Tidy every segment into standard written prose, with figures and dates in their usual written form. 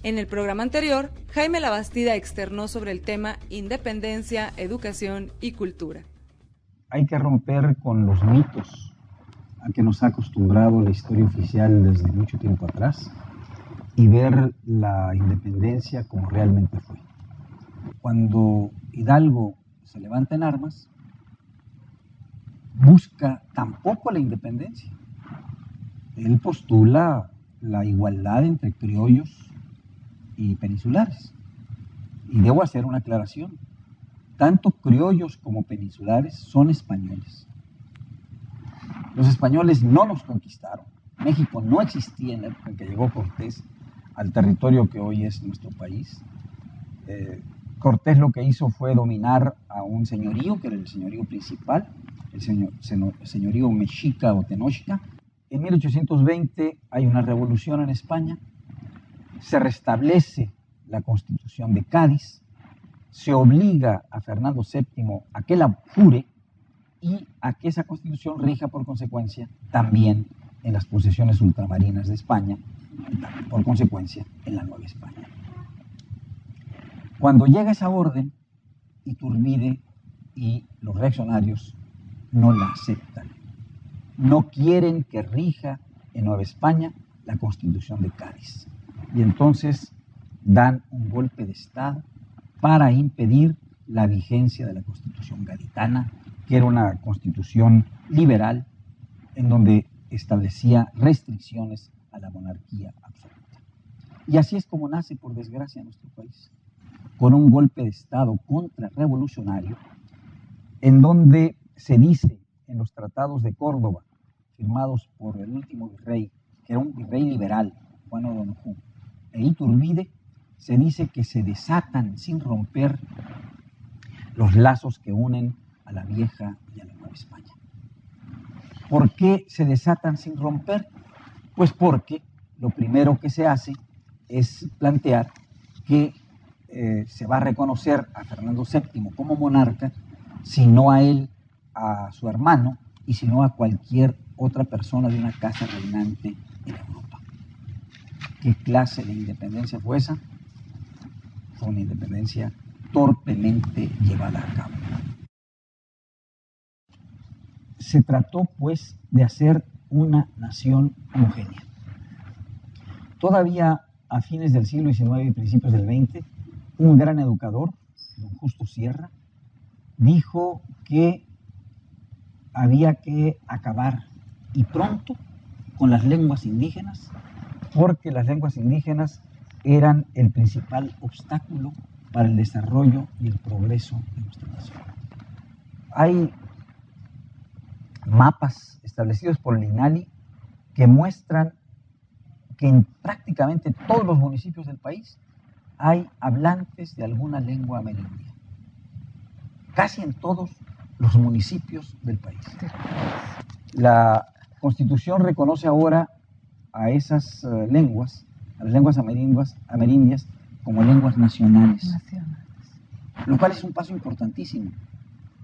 En el programa anterior, Jaime Labastida externó sobre el tema independencia, educación y cultura. Hay que romper con los mitos a que nos ha acostumbrado la historia oficial desde mucho tiempo atrás y ver la independencia como realmente fue. Cuando Hidalgo se levanta en armas, busca tampoco la independencia. Él postula la igualdad entre criollos y peninsulares. Y debo hacer una aclaración. Tanto criollos como peninsulares son españoles. Los españoles no nos conquistaron. México no existía en la época en que llegó Cortés al territorio que hoy es nuestro país. Cortés lo que hizo fue dominar a un señorío, que era el señorío principal, el señorío mexica o tenochca. En 1820 hay una revolución en España, se restablece la Constitución de Cádiz, se obliga a Fernando VII a que la jure y a que esa Constitución rija por consecuencia también en las posesiones ultramarinas de España y por consecuencia en la Nueva España. Cuando llega esa orden, Iturbide y los reaccionarios no la aceptan. No quieren que rija en Nueva España la Constitución de Cádiz. Y entonces dan un golpe de Estado para impedir la vigencia de la Constitución gaditana, que era una constitución liberal en donde establecía restricciones a la monarquía absoluta. Y así es como nace, por desgracia, nuestro país, con un golpe de Estado contrarrevolucionario, en donde se dice en los tratados de Córdoba, firmados por el último virrey, que era un virrey liberal, Juan O'Donojú, e Iturbide, se dice que se desatan sin romper los lazos que unen a la vieja y a la Nueva España. ¿Por qué se desatan sin romper? Pues porque lo primero que se hace es plantear que se va a reconocer a Fernando VII como monarca, si no a él, a su hermano, y si no a cualquier otra persona de una casa reinante en Europa. ¿Qué clase de independencia fue esa? Fue una independencia torpemente llevada a cabo. Se trató, pues, de hacer una nación homogénea. Todavía a fines del siglo XIX y principios del XX, un gran educador, don Justo Sierra, dijo que había que acabar, y pronto, con las lenguas indígenas, porque las lenguas indígenas eran el principal obstáculo para el desarrollo y el progreso de nuestra nación. Hay mapas establecidos por el INALI que muestran que en prácticamente todos los municipios del país hay hablantes de alguna lengua amerindia. Casi en todos los municipios del país. La Constitución reconoce ahora a esas lenguas, a las lenguas amerindias, como lenguas nacionales. Lo cual es un paso importantísimo.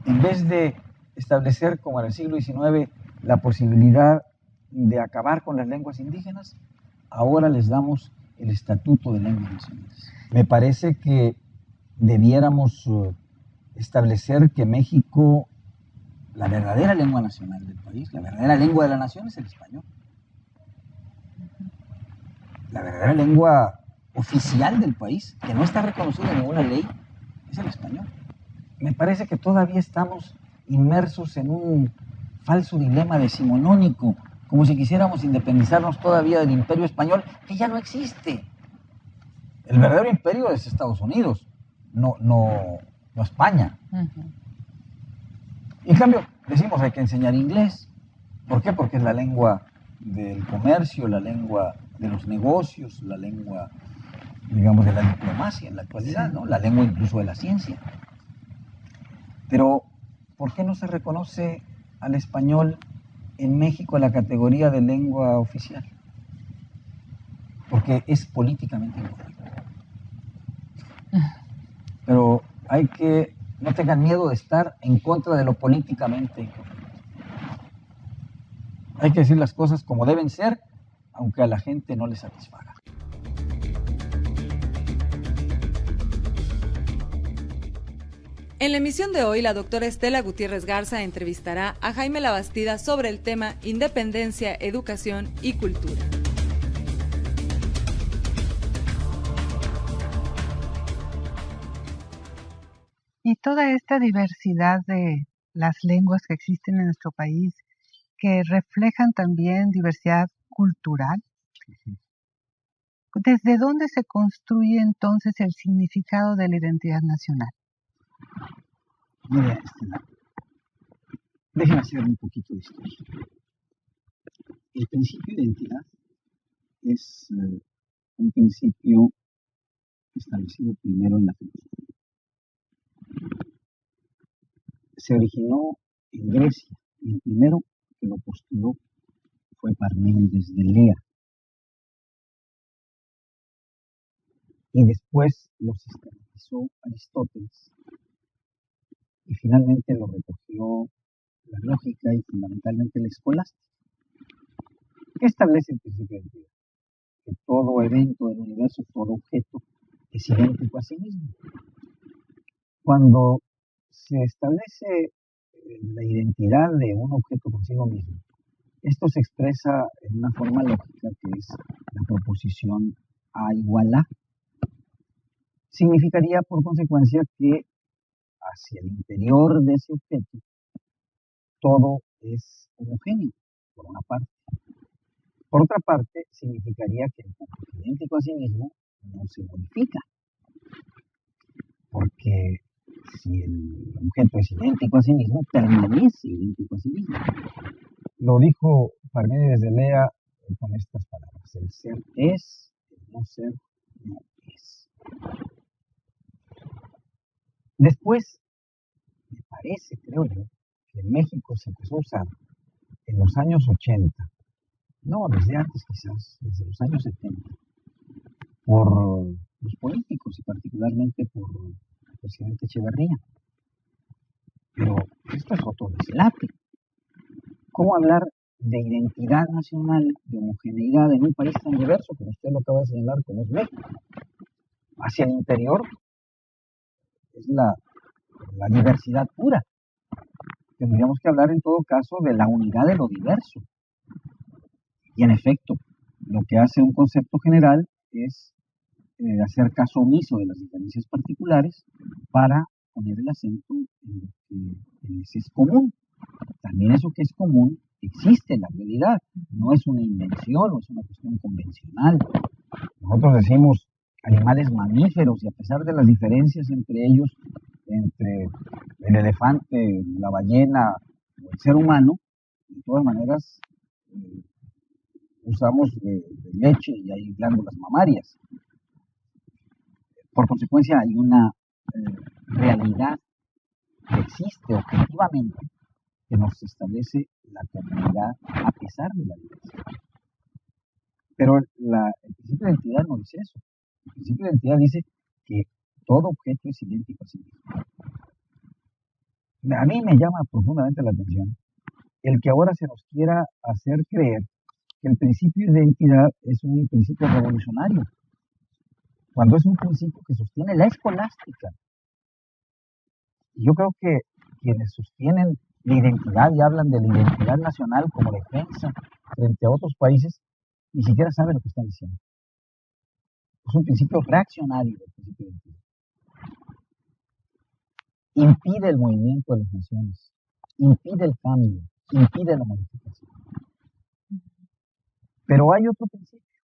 En vez de establecer, como en el siglo XIX, la posibilidad de acabar con las lenguas indígenas, ahora les damos el Estatuto de Lenguas Nacionales. Me parece que debiéramos establecer que México, la verdadera lengua nacional del país, la verdadera lengua de la nación es el español. La verdadera lengua oficial del país, que no está reconocida en ninguna ley, es el español. Me parece que todavía estamos inmersos en un falso dilema decimonónico, como si quisiéramos independizarnos todavía del imperio español, que ya no existe. El verdadero imperio es Estados Unidos, no España. Y en cambio, decimos hay que enseñar inglés. ¿Por qué? Porque es la lengua del comercio, la lengua de los negocios, la lengua, digamos, de la diplomacia en la actualidad, ¿no? La lengua incluso de la ciencia. Pero, ¿por qué no se reconoce al español en México en la categoría de lengua oficial? Porque es políticamente incorrecto. Pero hay que, no tengan miedo de estar en contra de lo políticamente incorrecto. Hay que decir las cosas como deben ser, aunque a la gente no le satisfaga. En la emisión de hoy, la doctora Estela Gutiérrez Garza entrevistará a Jaime Labastida sobre el tema Independencia, Educación y Cultura. Y toda esta diversidad de las lenguas que existen en nuestro país, que reflejan también diversidad cultural, ¿desde dónde se construye entonces el significado de la identidad nacional? Mira, Estela, déjame hacer un poquito de historia. El principio de identidad es un principio establecido primero en la filosofía. Se originó en Grecia y el primero que lo postuló fue Parménides de Elea. Y después lo sistematizó Aristóteles y finalmente lo recogió la lógica y fundamentalmente la escolástica. ¿Qué establece el principio de identidad? Que todo evento del universo, todo objeto es idéntico a sí mismo. Cuando se establece la identidad de un objeto consigo mismo, esto se expresa en una forma lógica que es la proposición A igual A. Significaría por consecuencia que hacia el interior de ese objeto todo es homogéneo, por una parte. Por otra parte, significaría que el cuanto es idéntico a sí mismo no se modifica, porque si el objeto es idéntico a sí mismo, permanece idéntico a sí mismo. Lo dijo Parménides de Elea con estas palabras: el ser es, el no ser no es. Después, me parece, creo yo, que en México se empezó a usar en los años 80, no, desde antes quizás, desde los años 70, por los políticos y particularmente por el presidente Echeverría. Pero esto es otro deslate. ¿Cómo hablar de identidad nacional, de homogeneidad en un país tan diverso, como usted lo acaba de señalar, como es México? Hacia el interior es la diversidad pura. Tendríamos que hablar en todo caso de la unidad de lo diverso. Y en efecto, lo que hace un concepto general es hacer caso omiso de las diferencias particulares para poner el acento en lo que es común. También eso que es común existe en la realidad, no es una invención, no es una cuestión convencional. Nosotros decimos animales mamíferos y a pesar de las diferencias entre ellos, entre el elefante, la ballena o el ser humano, de todas maneras usamos de leche y hay glándulas mamarias. Por consecuencia hay una realidad que existe objetivamente que nos establece la comunidad a pesar de la diversidad. Pero el principio de identidad no dice eso. El principio de identidad dice que todo objeto es idéntico a sí mismo. A mí me llama profundamente la atención el que ahora se nos quiera hacer creer que el principio de identidad es un principio revolucionario, cuando es un principio que sostiene la escolástica. Yo creo que quienes sostienen la identidad y hablan de la identidad nacional como defensa frente a otros países, ni siquiera saben lo que están diciendo. Es un principio reaccionario del principio de identidad. Impide el movimiento de las naciones, impide el cambio, impide la modificación. Pero hay otro principio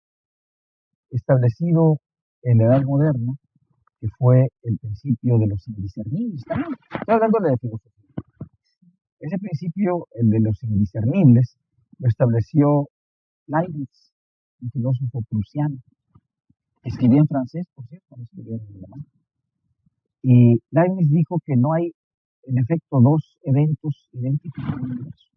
establecido en la Edad Moderna, que fue el principio de los indiscernibles. También estoy hablando de la filosofía. Ese principio, el de los indiscernibles, lo estableció Leibniz, un filósofo prusiano. Escribía en francés, por cierto, no escribía en alemán. Y Leibniz dijo que no hay, en efecto, dos eventos idénticos en el universo.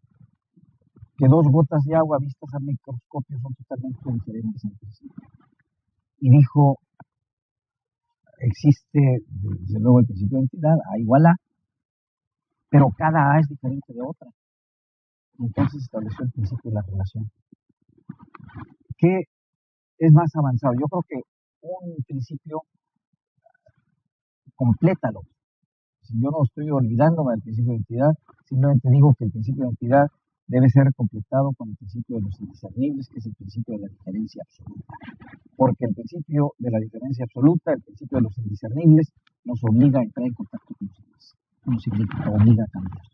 Que dos gotas de agua vistas al microscopio son totalmente diferentes entre sí. Y dijo, existe, desde luego, el principio de identidad, A igual A, pero cada A es diferente de otra. Entonces estableció el principio de la relación. ¿Qué es más avanzado? Yo creo que un principio completa al otro. Yo no estoy olvidándome del principio de identidad, simplemente digo que el principio de identidad debe ser completado con el principio de los indiscernibles, que es el principio de la diferencia absoluta. Porque el principio de la diferencia absoluta, el principio de los indiscernibles, nos obliga a entrar en contacto con los demás, nos obliga a cambiar.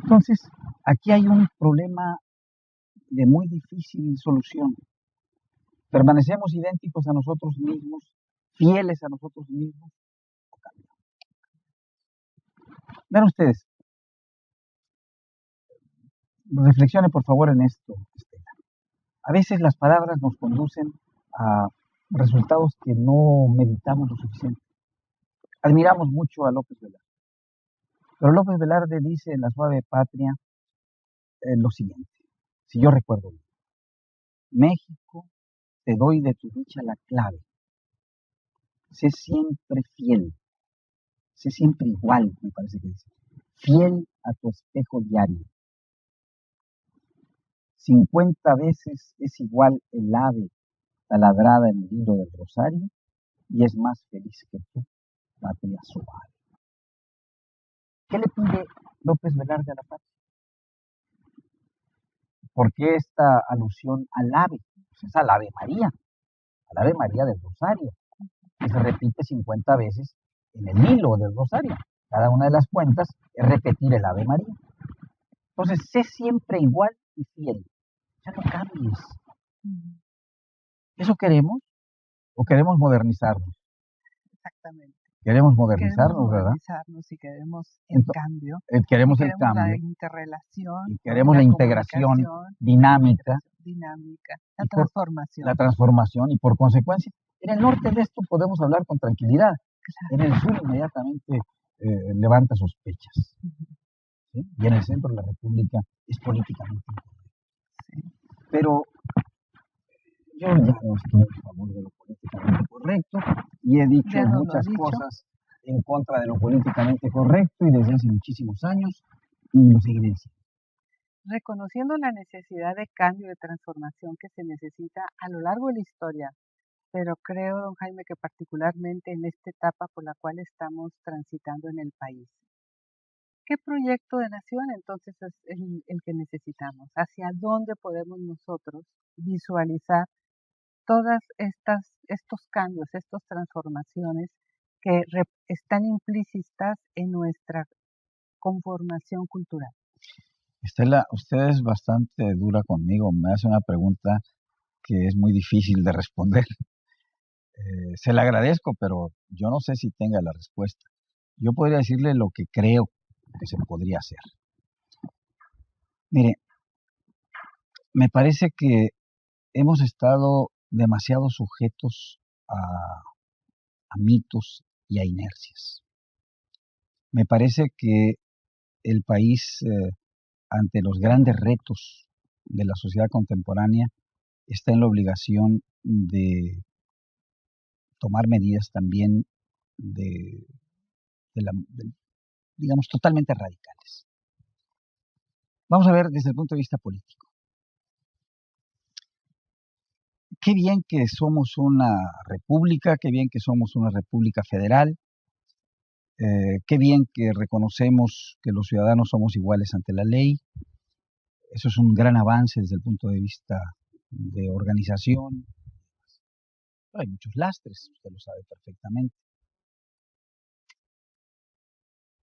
Entonces, aquí hay un problema de muy difícil solución. ¿Permanecemos idénticos a nosotros mismos, fieles a nosotros mismos, o cambiamos? Vean ustedes, reflexionen por favor en esto, Estela. A veces las palabras nos conducen a resultados que no meditamos lo suficiente. Admiramos mucho a López Velarde, pero López Velarde dice en La Suave Patria lo siguiente, si yo recuerdo bien: México, te doy de tu dicha la clave, sé siempre fiel, sé siempre igual, me parece que dice, fiel a tu espejo diario. 50 veces es igual el ave taladrada en el hilo del rosario y es más feliz que tú, patria suave. ¿Qué le pide López Velarde a la patria? ¿Por qué esta alusión al ave? Pues es al Ave María del rosario, que se repite 50 veces en el hilo del rosario. Cada una de las cuentas es repetir el Ave María. Entonces, sé siempre igual y fiel. Ya no cambies. ¿Eso queremos? ¿O queremos modernizarnos? Exactamente. Queremos modernizarnos, ¿verdad? Modernizarnos y queremos el cambio. Queremos el cambio. La interrelación. Y queremos la integración dinámica. La transformación. La transformación. Y por consecuencia, en el norte de esto podemos hablar con tranquilidad. Claro. En el sur inmediatamente levanta sospechas. ¿Sí? Y en el centro de la República es políticamente incorrecto. Sí. Pero yo ya no estoy a favor de lo políticamente correcto y he dicho muchas cosas en contra de lo políticamente correcto y desde hace muchísimos años y lo seguiré diciendo. Reconociendo la necesidad de cambio y de transformación que se necesita a lo largo de la historia, pero creo, don Jaime, que particularmente en esta etapa por la cual estamos transitando en el país. ¿Qué proyecto de nación entonces es el que necesitamos? ¿Hacia dónde podemos nosotros visualizar todas estos cambios, estas transformaciones que están implícitas en nuestra conformación cultural? Estela, usted es bastante dura conmigo, me hace una pregunta que es muy difícil de responder. Se la agradezco, pero yo no sé si tenga la respuesta. Yo podría decirle lo que creo que se podría hacer. Mire, me parece que hemos estado demasiado sujetos a mitos y a inercias. Me parece que el país, ante los grandes retos de la sociedad contemporánea, está en la obligación de tomar medidas también digamos, totalmente radicales. Vamos a ver desde el punto de vista político. Qué bien que somos una república, qué bien que somos una república federal, qué bien que reconocemos que los ciudadanos somos iguales ante la ley. Eso es un gran avance desde el punto de vista de organización. Pero hay muchos lastres, usted lo sabe perfectamente.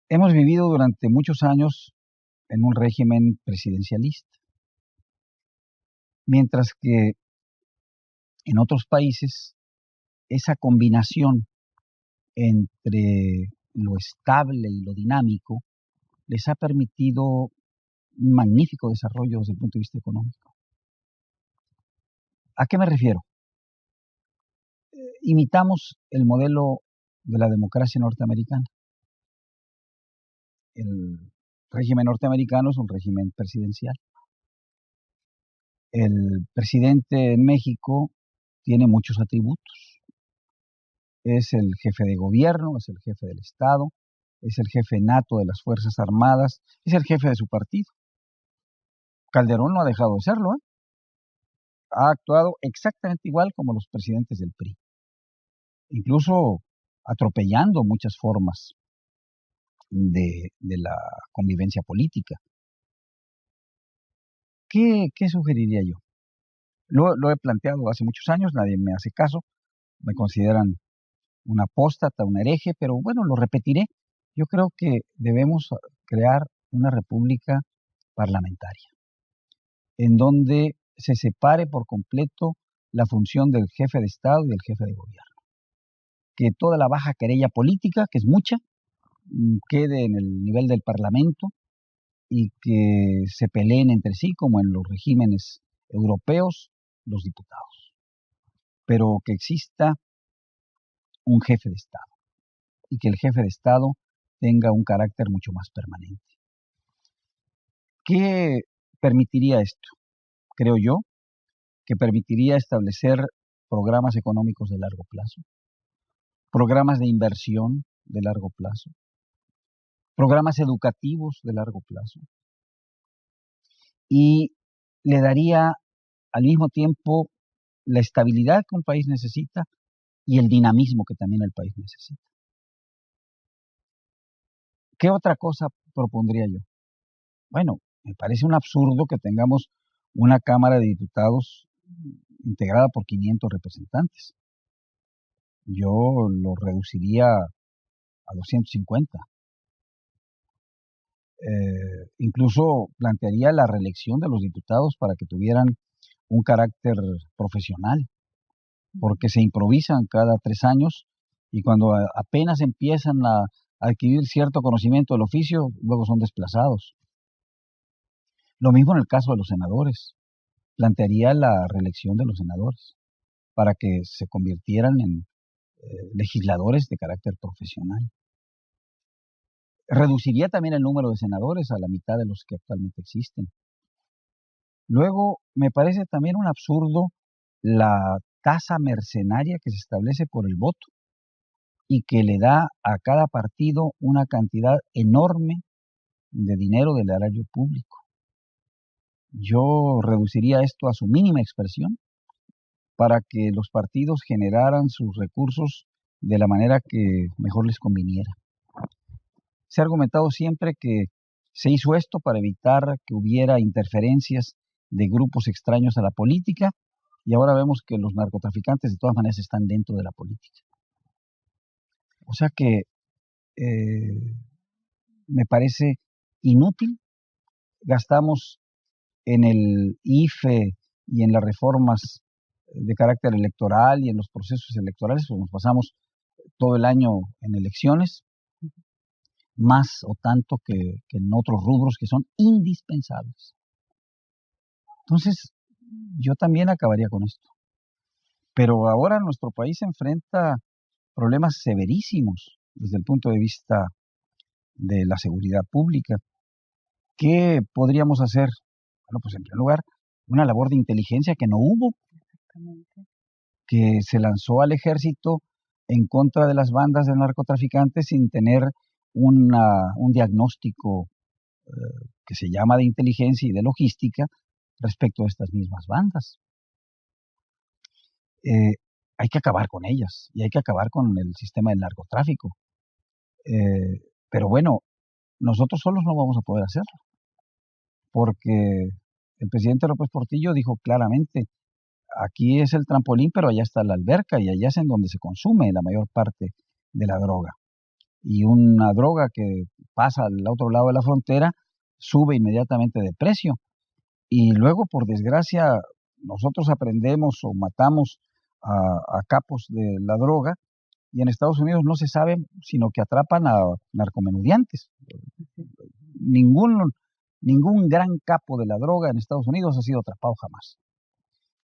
Hemos vivido durante muchos años en un régimen presidencialista, mientras que en otros países esa combinación entre lo estable y lo dinámico les ha permitido un magnífico desarrollo desde el punto de vista económico. ¿A qué me refiero? Imitamos el modelo de la democracia norteamericana. El régimen norteamericano es un régimen presidencial. El presidente en México tiene muchos atributos. Es el jefe de gobierno, es el jefe del Estado, es el jefe nato de las Fuerzas Armadas, es el jefe de su partido. Calderón no ha dejado de serlo, ¿eh? Ha actuado exactamente igual como los presidentes del PRI. Incluso atropellando muchas formas de la convivencia política. ¿Qué sugeriría yo? Lo he planteado hace muchos años, nadie me hace caso, me consideran un apóstata, un hereje, pero bueno, lo repetiré. Yo creo que debemos crear una república parlamentaria, en donde se separe por completo la función del jefe de Estado y del jefe de gobierno. Que toda la baja querella política, que es mucha, quede en el nivel del Parlamento y que se peleen entre sí, como en los regímenes europeos, los diputados. Pero que exista un jefe de Estado y que el jefe de Estado tenga un carácter mucho más permanente. ¿Qué permitiría esto? Creo yo que permitiría establecer programas económicos de largo plazo, programas de inversión de largo plazo, programas educativos de largo plazo, y le daría al mismo tiempo la estabilidad que un país necesita y el dinamismo que también el país necesita. ¿Qué otra cosa propondría yo? Bueno, me parece un absurdo que tengamos una Cámara de Diputados integrada por 500 representantes. Yo lo reduciría a 250. Incluso plantearía la reelección de los diputados para que tuvieran un carácter profesional, porque se improvisan cada 3 años y cuando apenas empiezan a adquirir cierto conocimiento del oficio, luego son desplazados. Lo mismo en el caso de los senadores. Plantearía la reelección de los senadores para que se convirtieran en legisladores de carácter profesional. Reduciría también el número de senadores a la mitad de los que actualmente existen. Luego, me parece también un absurdo la tasa mercenaria que se establece por el voto y que le da a cada partido una cantidad enorme de dinero del erario público. Yo reduciría esto a su mínima expresión para que los partidos generaran sus recursos de la manera que mejor les conviniera. Se ha argumentado siempre que se hizo esto para evitar que hubiera interferencias de grupos extraños a la política y ahora vemos que los narcotraficantes de todas maneras están dentro de la política. O sea que me parece inútil. Gastamos en el IFE y en las reformas de carácter electoral y en los procesos electorales, pues nos pasamos todo el año en elecciones, más o tanto que en otros rubros que son indispensables. Entonces, yo también acabaría con esto. Pero ahora nuestro país enfrenta problemas severísimos desde el punto de vista de la seguridad pública. ¿Qué podríamos hacer? Bueno, pues en primer lugar, una labor de inteligencia que no hubo, que se lanzó al ejército en contra de las bandas de narcotraficantes sin tener un diagnóstico que se llama de inteligencia y de logística respecto a estas mismas bandas. Hay que acabar con ellas y hay que acabar con el sistema del narcotráfico. Pero bueno, nosotros solos no vamos a poder hacerlo, porque el presidente López Portillo dijo claramente, aquí es el trampolín, pero allá está la alberca y allá es en donde se consume la mayor parte de la droga. Y una droga que pasa al otro lado de la frontera sube inmediatamente de precio. Y luego, por desgracia, nosotros aprendemos o matamos a capos de la droga y en Estados Unidos no se sabe, sino que atrapan a narcomenudistas. Ningún gran capo de la droga en Estados Unidos ha sido atrapado jamás.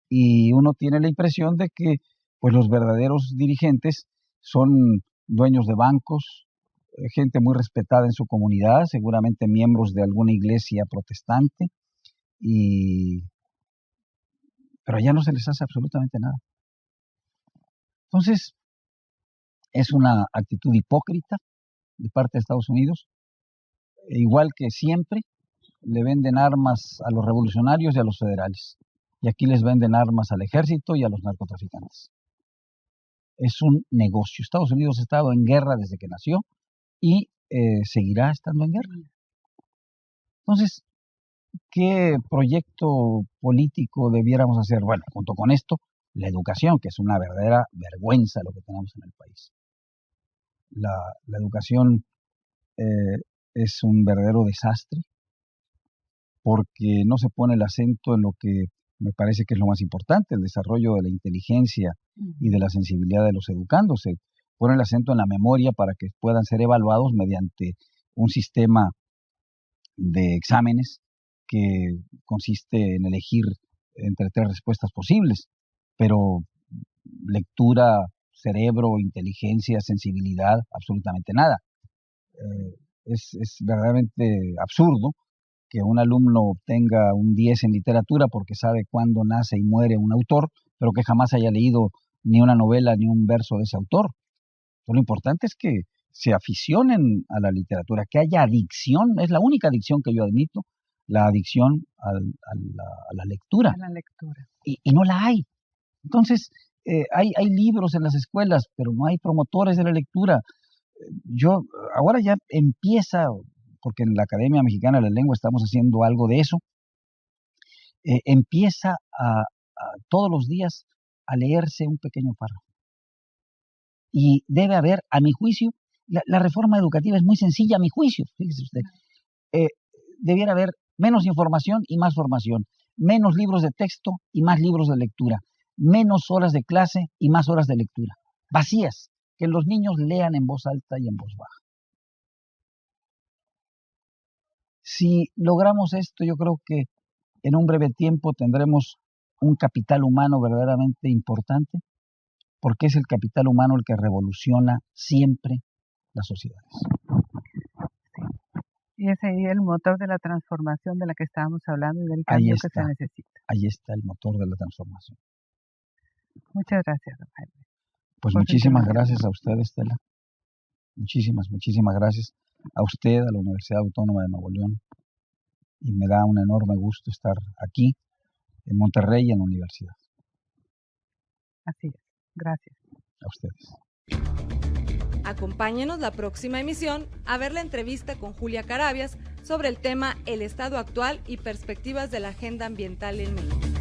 Y uno tiene la impresión de que pues, los verdaderos dirigentes son dueños de bancos, gente muy respetada en su comunidad, seguramente miembros de alguna iglesia protestante, pero allá no se les hace absolutamente nada. Entonces, es una actitud hipócrita de parte de Estados Unidos, igual que siempre le venden armas a los revolucionarios y a los federales, y aquí les venden armas al ejército y a los narcotraficantes. es un negocio. Estados Unidos ha estado en guerra desde que nació y seguirá estando en guerra. Entonces, ¿qué proyecto político debiéramos hacer? Bueno, junto con esto, la educación, que es una verdadera vergüenza lo que tenemos en el país. La educación es un verdadero desastre porque no se pone el acento en lo que me parece que es lo más importante, el desarrollo de la inteligencia y de la sensibilidad de los educandos. Se pone el acento en la memoria para que puedan ser evaluados mediante un sistema de exámenes que consiste en elegir entre 3 respuestas posibles, pero lectura, cerebro, inteligencia, sensibilidad, absolutamente nada. Es verdaderamente absurdo que un alumno obtenga un 10 en literatura porque sabe cuándo nace y muere un autor, pero que jamás haya leído ni una novela ni un verso de ese autor. Pero lo importante es que se aficionen a la literatura, que haya adicción, es la única adicción que yo admito, la adicción a la lectura. A la lectura. Y no la hay. Entonces, hay libros en las escuelas, pero no hay promotores de la lectura. Ahora ya empieza, porque en la Academia Mexicana de la Lengua estamos haciendo algo de eso, empieza todos los días a leerse un pequeño párrafo. Y debe haber, a mi juicio, la reforma educativa es muy sencilla, a mi juicio, fíjese usted. Debiera haber menos información y más formación, menos libros de texto y más libros de lectura, menos horas de clase y más horas de lectura, vacías, que los niños lean en voz alta y en voz baja. Si logramos esto, yo creo que en un breve tiempo tendremos un capital humano verdaderamente importante, porque es el capital humano el que revoluciona siempre las sociedades. Y ese es el motor de la transformación de la que estábamos hablando y del cambio que se necesita. Ahí está el motor de la transformación. Muchas gracias, don Jaime. Pues muchísimas gracias a usted, Estela. Muchísimas gracias a usted, a la Universidad Autónoma de Nuevo León. Y me da un enorme gusto estar aquí, en Monterrey y en la universidad. Así es. Gracias. A ustedes. Acompáñenos la próxima emisión a ver la entrevista con Julia Carabias sobre el tema El estado actual y perspectivas de la agenda ambiental en México.